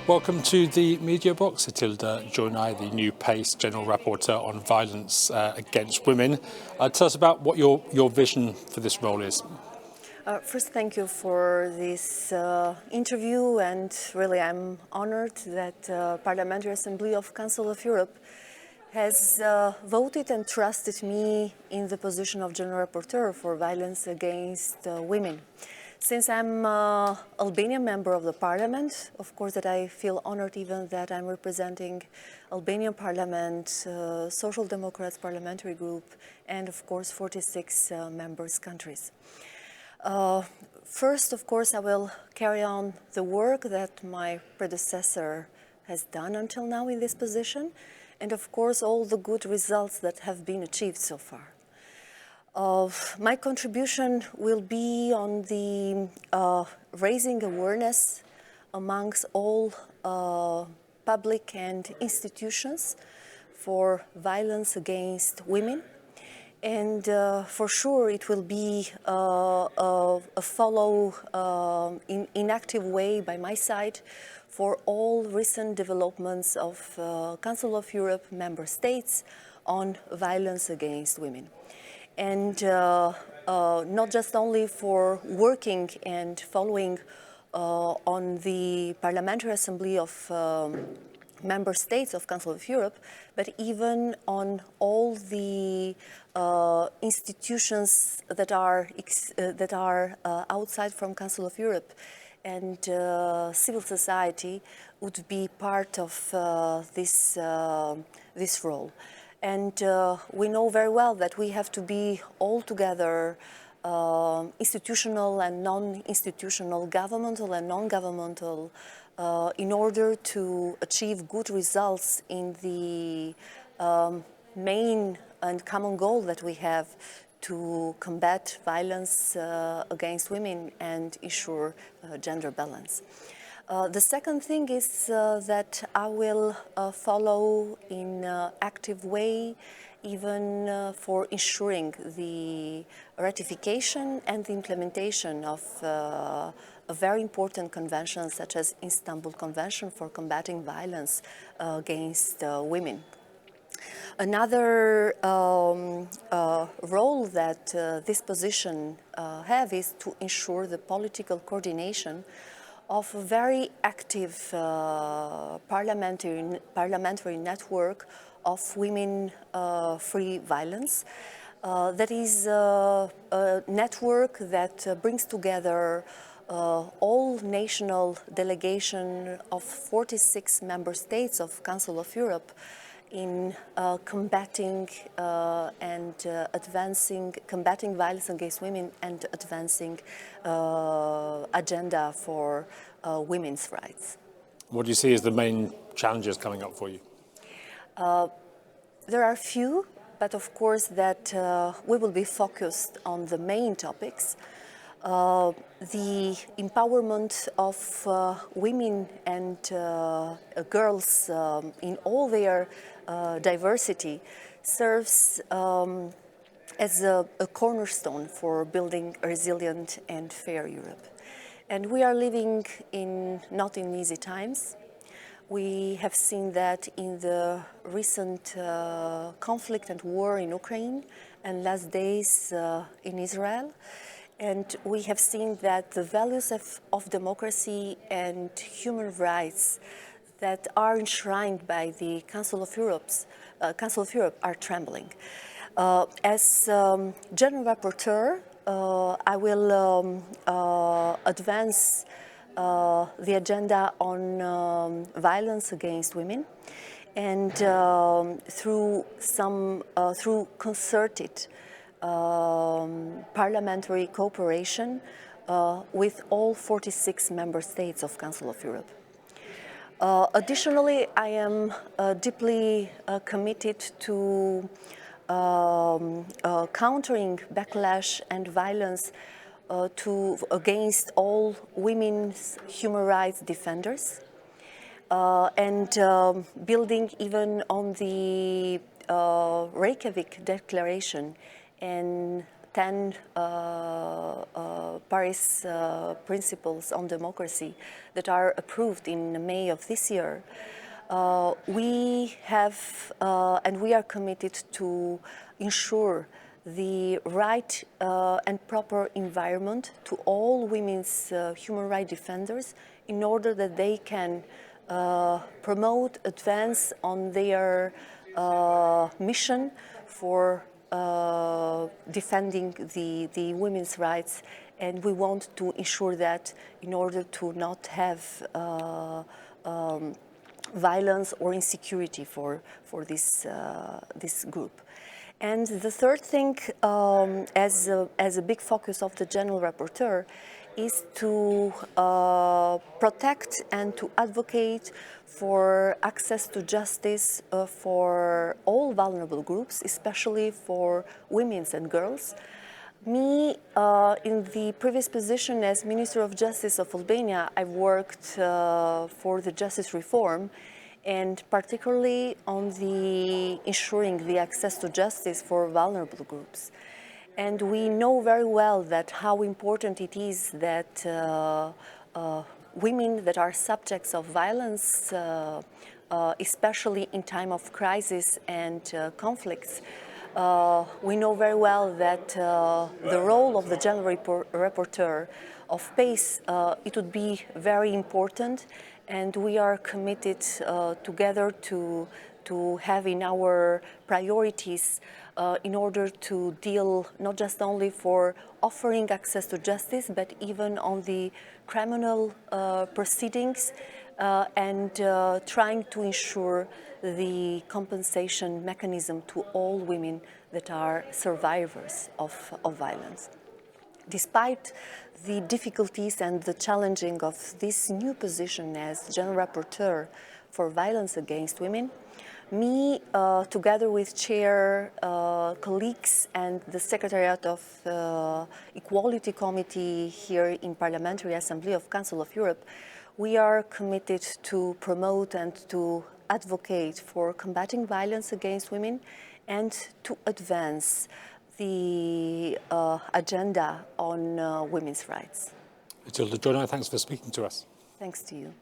Welcome to the MediaBox. Etilda Gjonaj, the new PACE General Rapporteur on violence against women. Tell us about what your vision for this role is. First, thank you for this interview, and really I'm honored that Parliamentary Assembly of Council of Europe has voted and trusted me in the position of General Rapporteur for violence against women. Since I'm an Albanian member of the Parliament, of course that I feel honored even that I'm representing Albanian Parliament, Social Democrats Parliamentary Group, and of course 46 members countries. First, of course, I will carry on the work that my predecessor has done until now in this position, and of course all the good results that have been achieved so far. My contribution will be on the raising awareness amongst all public and institutions for violence against women. And for sure it will be a follow in active way by my side for all recent developments of Council of Europe member states on violence against women. And not just only for working and following on the Parliamentary Assembly of Member States of Council of Europe, but even on all the institutions that are outside from Council of Europe, and civil society would be part of this role. And we know very well that we have to be all together, institutional and non-institutional, governmental and non-governmental, in order to achieve good results in the main and common goal that we have to combat violence against women and ensure gender balance. The second thing is that I will follow in an active way even for ensuring the ratification and the implementation of a very important convention such as Istanbul Convention for combating violence against women. Another role that this position have is to ensure the political coordination of a very active parliamentary network of women-free violence. That is a network that brings together all national delegation of 46 member states of Council of Europe in combating combating violence against women and advancing agenda for women's rights. What do you see as the main challenges coming up for you? There are few, but of course that we will be focused on the main topics. The empowerment of women and girls in all their diversity serves as a cornerstone for building a resilient and fair Europe. And we are living not in easy times. We have seen that in the recent conflict and war in Ukraine and last days in Israel. And we have seen that the values of democracy and human rights that are enshrined by the Council of Europe are trembling. As General Rapporteur, I will advance the agenda on violence against women, and through concerted parliamentary cooperation with all 46 member states of Council of Europe. Additionally, I am deeply committed to countering backlash and violence against all women's human rights defenders, and building even on the Reykjavik Declaration and 10 Paris principles on democracy that are approved in May of this year, we have and we are committed to ensure the right and proper environment to all women's human rights defenders in order that they can promote, advance on their mission for defending the women's rights. And we want to ensure that in order to not have violence or insecurity for this group. And the third thing, as a big focus of the General Rapporteur, is to protect and to advocate for access to justice for all vulnerable groups, especially for women and girls. Me, in the previous position as Minister of Justice of Albania, I worked for the justice reform, and particularly on the ensuring the access to justice for vulnerable groups. And we know very well that how important it is that women that are subjects of violence, especially in time of crisis and conflicts, we know very well that the role of the General Rapporteur of PACE, it would be very important, and we are committed together to have in our priorities in order to deal not just only for offering access to justice, but even on the criminal proceedings and trying to ensure the compensation mechanism to all women that are survivors of violence. Despite the difficulties and the challenging of this new position as General Rapporteur for violence against women, me, together with chair colleagues and the Secretariat of Equality Committee here in Parliamentary Assembly of Council of Europe, we are committed to promote and to advocate for combating violence against women and to advance the agenda on women's rights. Etilda Gjonaj, thanks for speaking to us. Thanks to you.